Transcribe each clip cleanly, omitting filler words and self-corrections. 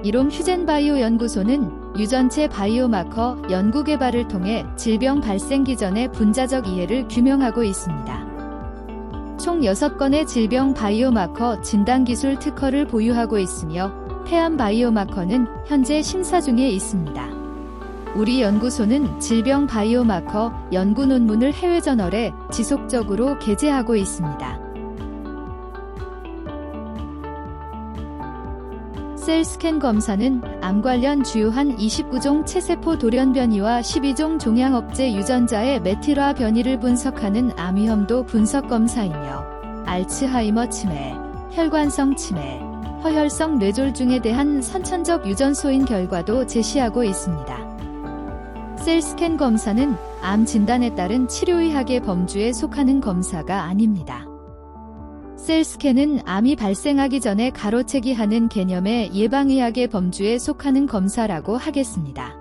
이롬 휴젠바이오 연구소는 유전체 바이오마커 연구 개발을 통해 질병 발생기 전의 분자적 이해를 규명하고 있습니다. 총 6건의 질병 바이오마커 진단기술 특허를 보유하고 있으며 폐암 바이오마커는 현재 심사 중에 있습니다. 우리 연구소는 질병 바이오마커 연구 논문을 해외 저널에 지속적으로 게재하고 있습니다. 셀스캔 검사는 암 관련 주요한 29종 체세포 돌연변이와 12종 종양억제 유전자의 메틸화 변이를 분석하는 암 위험도 분석 검사이며 알츠하이머 치매, 혈관성 치매, 허혈성 뇌졸중에 대한 선천적 유전소인 결과도 제시하고 있습니다. 셀스캔 검사는 암 진단에 따른 치료의학의 범주에 속하는 검사가 아닙니다. 셀스캔은 암이 발생하기 전에 가로채기 하는 개념의 예방의학의 범주에 속하는 검사라고 하겠습니다.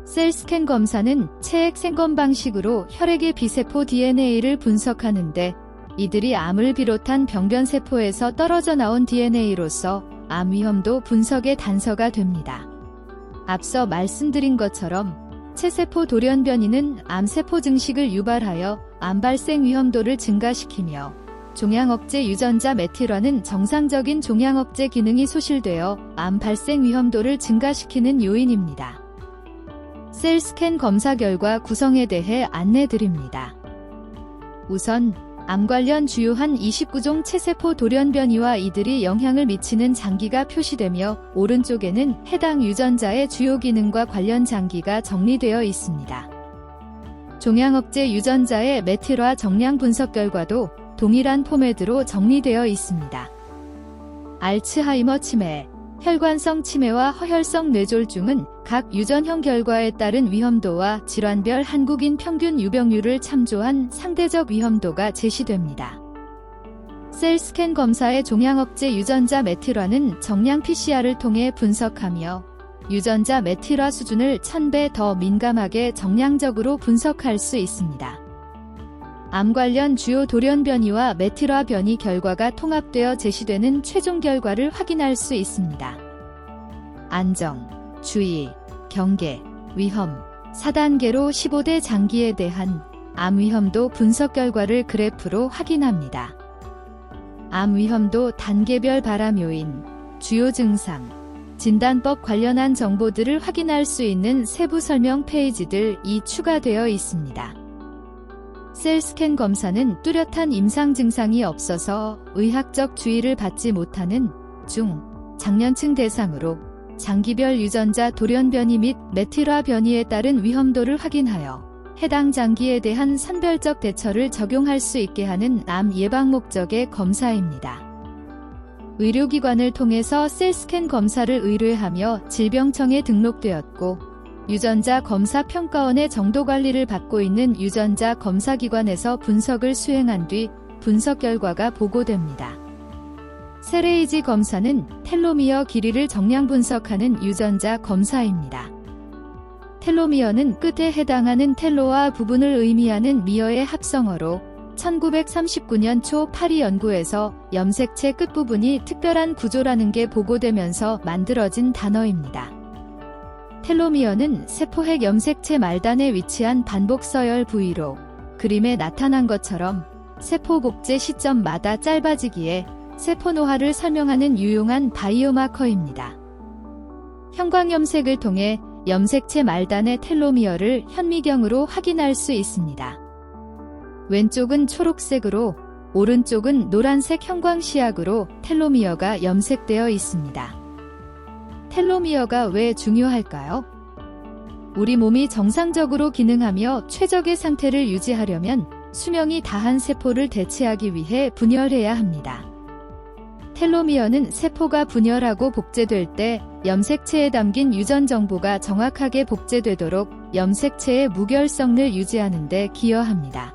셀스캔 검사는 체액 생검 방식으로 혈액의 비세포 DNA를 분석하는데 이들이 암을 비롯한 병변세포에서 떨어져 나온 DNA로서 암 위험도 분석의 단서가 됩니다. 앞서 말씀드린 것처럼 체세포 돌연변이는 암세포 증식을 유발하여 암 발생 위험도를 증가시키며 종양억제 유전자 메틸화는 정상적인 종양억제 기능이 소실되어 암 발생 위험도를 증가시키는 요인입니다. 셀스캔 검사 결과 구성에 대해 안내드립니다. 우선 암 관련 주요한 29종 체세포 돌연변이와 이들이 영향을 미치는 장기가 표시되며 오른쪽에는 해당 유전자의 주요 기능과 관련 장기가 정리되어 있습니다. 종양억제 유전자의 메틸화 정량 분석 결과도 동일한 포맷으로 정리되어 있습니다. 알츠하이머 치매, 혈관성 치매와 허혈성 뇌졸중은 각 유전형 결과에 따른 위험도와 질환별 한국인 평균 유병률을 참조한 상대적 위험도가 제시됩니다. 셀스캔 검사의 종양억제 유전자 메틸화는 정량 PCR을 통해 분석하며 유전자 메틸화 수준을 1000배 더 민감하게 정량적으로 분석할 수 있습니다. 암 관련 주요 돌연변이와 메틸화 변이 결과가 통합되어 제시되는 최종 결과를 확인할 수 있습니다. 안정, 주의, 경계, 위험, 4단계로 15대 장기에 대한 암 위험도 분석 결과를 그래프로 확인합니다. 암 위험도 단계별 발암 요인, 주요 증상, 진단법 관련한 정보들을 확인할 수 있는 세부 설명 페이지들이 추가되어 있습니다. 셀스캔 검사는 뚜렷한 임상 증상이 없어서 의학적 주의를 받지 못하는 중, 장년층 대상으로 장기별 유전자 돌연변이 및 메틸화 변이에 따른 위험도를 확인하여 해당 장기에 대한 선별적 대처를 적용할 수 있게 하는 암 예방 목적의 검사입니다. 의료기관을 통해서 셀스캔 검사를 의뢰하며 질병청에 등록되었고 유전자 검사 평가원의 정도 관리를 받고 있는 유전자 검사기관에서 분석을 수행한 뒤 분석 결과가 보고됩니다. 세레이지 검사는 텔로미어 길이를 정량 분석하는 유전자 검사입니다. 텔로미어는 끝에 해당하는 텔로와 부분을 의미하는 미어의 합성어로 1939년 초 파리 연구에서 염색체 끝부분이 특별한 구조라는 게 보고되면서 만들어진 단어입니다. 텔로미어는 세포핵 염색체 말단에 위치한 반복 서열 부위로 그림에 나타난 것처럼 세포 복제 시점마다 짧아지기에 세포 노화를 설명하는 유용한 바이오마커입니다. 형광염색을 통해 염색체 말단의 텔로미어를 현미경으로 확인할 수 있습니다. 왼쪽은 초록색으로 오른쪽은 노란색 형광시약으로 텔로미어가 염색되어 있습니다. 텔로미어가 왜 중요할까요? 우리 몸이 정상적으로 기능하며 최적의 상태를 유지하려면 수명이 다한 세포를 대체하기 위해 분열해야 합니다. 텔로미어는 세포가 분열하고 복제될 때 염색체에 담긴 유전 정보가 정확하게 복제되도록 염색체의 무결성을 유지하는 데 기여합니다.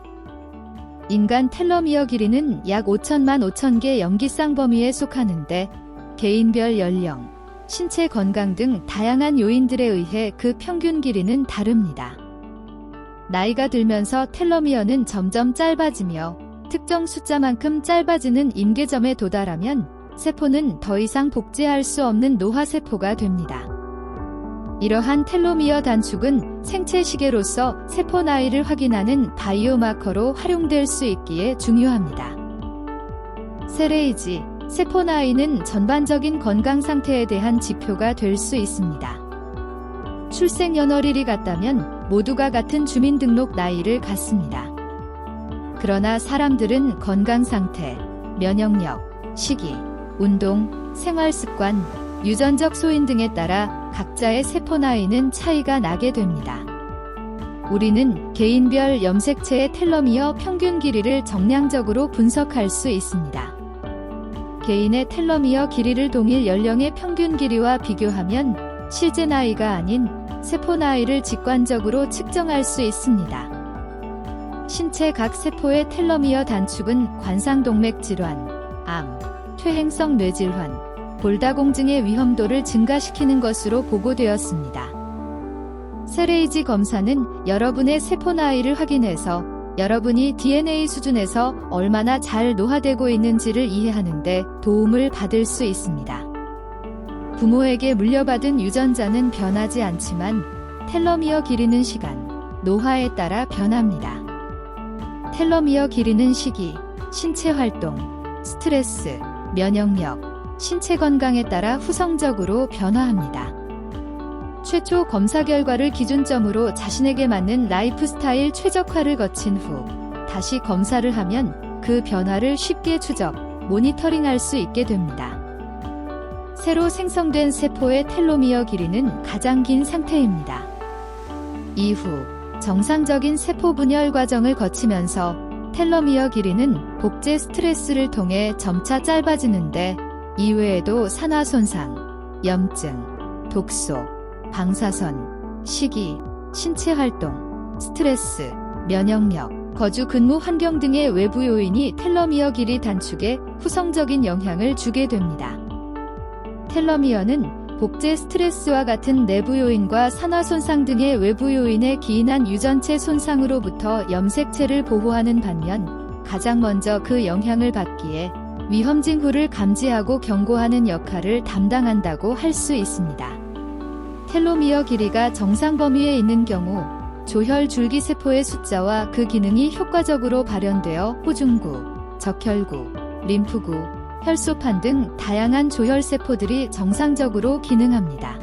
인간 텔로미어 길이는 약 5천만 5천 개 염기쌍 범위에 속하는데 개인별 연령, 신체 건강 등 다양한 요인들에 의해 그 평균 길이는 다릅니다. 나이가 들면서 텔로미어는 점점 짧아지며 특정 숫자만큼 짧아지는 임계점에 도달하면 세포는 더 이상 복제할 수 없는 노화세포가 됩니다. 이러한 텔로미어 단축은 생체 시계로서 세포 나이를 확인하는 바이오마커로 활용될 수 있기에 중요합니다. 세레이지, 세포 나이는 전반적인 건강 상태에 대한 지표가 될 수 있습니다. 출생 연월일이 같다면 모두가 같은 주민등록 나이를 갖습니다. 그러나 사람들은 건강 상태, 면역력, 식이, 운동, 생활 습관, 유전적 소인 등에 따라 각자의 세포 나이는 차이가 나게 됩니다. 우리는 개인별 염색체의 텔로미어 평균 길이를 정량적으로 분석할 수 있습니다. 개인의 텔로미어 길이를 동일 연령의 평균 길이와 비교하면 실제 나이가 아닌 세포 나이를 직관적으로 측정할 수 있습니다. 신체 각 세포의 텔로미어 단축은 관상동맥 질환, 암, 퇴행성 뇌질환, 골다공증의 위험도를 증가시키는 것으로 보고되었습니다. 세레이지 검사는 여러분의 세포 나이를 확인해서 여러분이 DNA 수준에서 얼마나 잘 노화되고 있는지를 이해하는 데 도움을 받을 수 있습니다. 부모에게 물려받은 유전자는 변하지 않지만 텔로미어 길이는 시간, 노화에 따라 변합니다. 텔로미어 길이는 시기, 신체 활동, 스트레스, 면역력, 신체 건강에 따라 후성적으로 변화합니다. 최초 검사 결과를 기준점으로 자신에게 맞는 라이프 스타일 최적화를 거친 후 다시 검사를 하면 그 변화를 쉽게 추적, 모니터링할 수 있게 됩니다. 새로 생성된 세포의 텔로미어 길이는 가장 긴 상태입니다. 이후 정상적인 세포 분열 과정을 거치면서 텔로미어 길이는 복제 스트레스를 통해 점차 짧아지는데 이외에도 산화 손상, 염증, 독소, 방사선, 식이, 신체 활동, 스트레스, 면역력, 거주 근무 환경 등의 외부 요인이 텔로미어 길이 단축에 후성적인 영향을 주게 됩니다. 텔로미어는 복제 스트레스와 같은 내부 요인과 산화 손상 등의 외부 요인에 기인한 유전체 손상으로부터 염색체를 보호하는 반면 가장 먼저 그 영향을 받기에 위험 징후를 감지하고 경고하는 역할을 담당한다고 할 수 있습니다. 텔로미어 길이가 정상 범위에 있는 경우 조혈 줄기세포의 숫자와 그 기능이 효과적으로 발현되어 호중구, 적혈구, 림프구, 혈소판 등 다양한 조혈세포들이 정상적으로 기능합니다.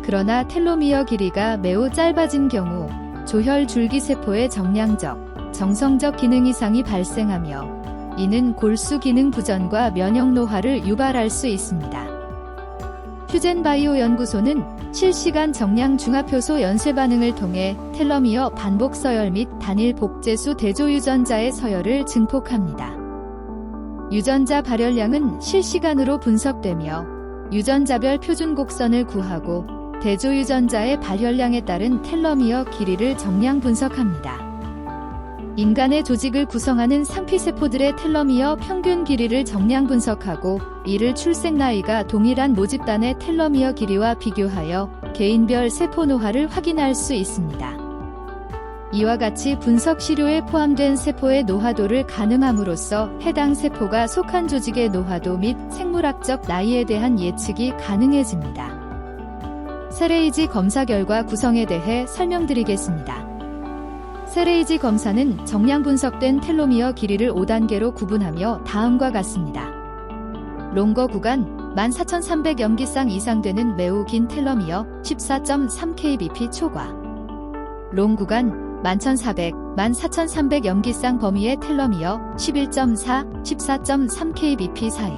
그러나 텔로미어 길이가 매우 짧아진 경우 조혈 줄기세포의 정량적, 정성적 기능 이상이 발생하며 이는 골수 기능 부전과 면역 노화를 유발할 수 있습니다. 휴젠바이오 연구소는 실시간 정량 중합효소 연쇄 반응을 통해 텔로미어 반복 서열 및 단일 복제수 대조 유전자의 서열을 증폭합니다. 유전자 발열량은 실시간으로 분석되며 유전자별 표준 곡선을 구하고 대조 유전자의 발열량에 따른 텔로미어 길이를 정량 분석합니다. 인간의 조직을 구성하는 상피세포들의 텔로미어 평균 길이를 정량 분석하고 이를 출생 나이가 동일한 모집단의 텔로미어 길이와 비교하여 개인별 세포 노화를 확인할 수 있습니다. 이와 같이 분석 시료에 포함된 세포의 노화도를 가늠함으로써 해당 세포가 속한 조직의 노화도 및 생물학적 나이에 대한 예측이 가능해집니다. 세레이지 검사 결과 구성에 대해 설명드리겠습니다. 세레이지 검사는 정량 분석된 텔로미어 길이를 5단계로 구분하며 다음과 같습니다. 롱거 구간 14,300 염기쌍 이상 되는 매우 긴 텔로미어 14.3kbp 초과. 롱 구간 11,400, 14,300 염기쌍 범위의 텔로미어 11.4, 14.3kbp 사이.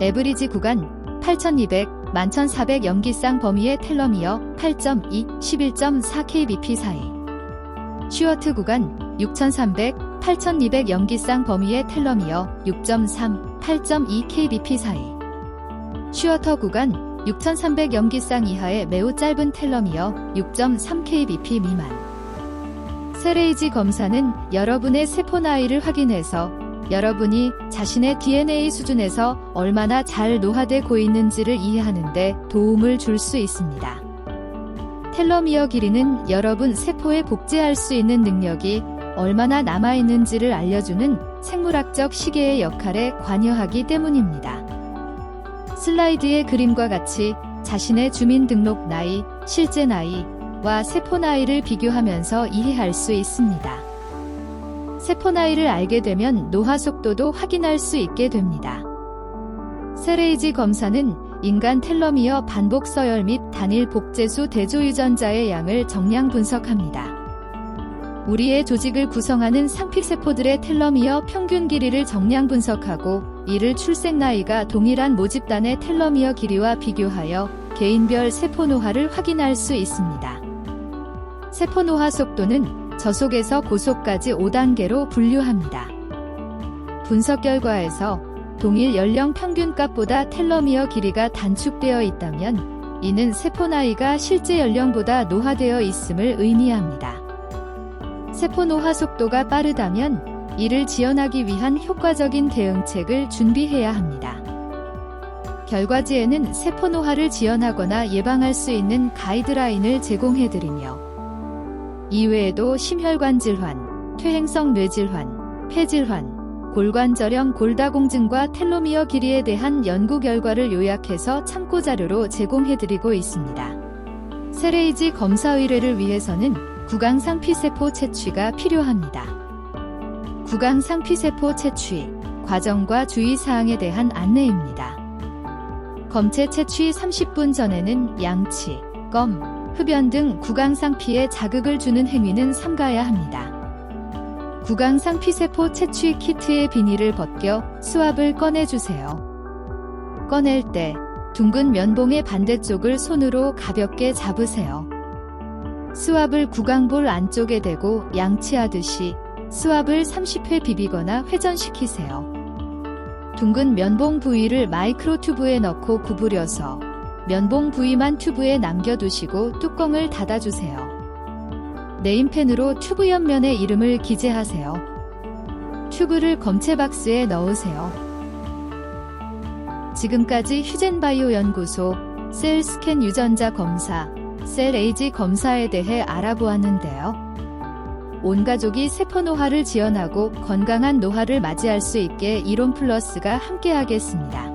에브리지 구간 8,200, 11,400 염기쌍 범위의 텔로미어 8.2, 11.4kbp 사이. 슈어트 구간 6,300, 8,200 염기쌍 범위의 텔로미어 6.3, 8.2kbp 사이. 슈어터 구간 6,300 염기쌍 이하의 매우 짧은 텔로미어 6.3kbp 미만. 세레이지 검사는 여러분의 세포 나이를 확인해서 여러분이 자신의 DNA 수준에서 얼마나 잘 노화되고 있는지를 이해하는 데 도움을 줄 수 있습니다. 텔로미어 길이는 여러분 세포에 복제할 수 있는 능력이 얼마나 남아있는지를 알려주는 생물학적 시계의 역할에 관여하기 때문입니다. 슬라이드의 그림과 같이 자신의 주민등록 나이, 실제 나이와 세포 나이를 비교하면서 이해할 수 있습니다. 세포 나이를 알게 되면 노화 속도도 확인할 수 있게 됩니다. 셀에이지 검사는 인간 텔러미어 반복 서열 및 단일 복제수 대조 유전자의 양을 정량 분석합니다. 우리의 조직을 구성하는 상피세포들의 텔러미어 평균 길이를 정량 분석하고 이를 출생 나이가 동일한 모집단의 텔러미어 길이와 비교하여 개인별 세포 노화를 확인할 수 있습니다. 세포 노화 속도는 저속에서 고속까지 5단계로 분류합니다. 분석 결과에서 동일 연령 평균값보다 텔러미어 길이가 단축되어 있다면 이는 세포 나이가 실제 연령보다 노화되어 있음을 의미합니다. 세포 노화 속도가 빠르다면 이를 지연하기 위한 효과적인 대응책을 준비해야 합니다. 결과지에는 세포 노화를 지연하거나 예방할 수 있는 가이드라인을 제공해드리며 이외에도 심혈관 질환, 퇴행성 뇌질환, 폐질환, 골관절형 골다공증과 텔로미어 길이에 대한 연구 결과를 요약해서 참고자료로 제공해드리고 있습니다. 셀에이지 검사 의뢰를 위해서는 구강상피세포 채취가 필요합니다. 구강상피세포 채취, 과정과 주의사항에 대한 안내입니다. 검체 채취 30분 전에는 양치, 껌, 흡연 등 구강상피에 자극을 주는 행위는 삼가야 합니다. 구강상피세포 채취 키트의 비닐을 벗겨 수압을 꺼내주세요. 꺼낼 때 둥근 면봉의 반대쪽을 손으로 가볍게 잡으세요. 수압을 구강볼 안쪽에 대고 양치하듯이 수압을 30회 비비거나 회전시키세요. 둥근 면봉 부위를 마이크로 튜브에 넣고 구부려서 면봉 부위만 튜브에 남겨두시고 뚜껑을 닫아주세요. 네임펜으로 튜브 옆면에 이름을 기재하세요. 튜브를 검체 박스에 넣으세요. 지금까지 휴젠바이오 연구소 셀 스캔 유전자 검사, 셀에이지 검사에 대해 알아보았는데요. 온 가족이 세포 노화를 지연하고 건강한 노화를 맞이할 수 있게 이론 플러스가 함께하겠습니다.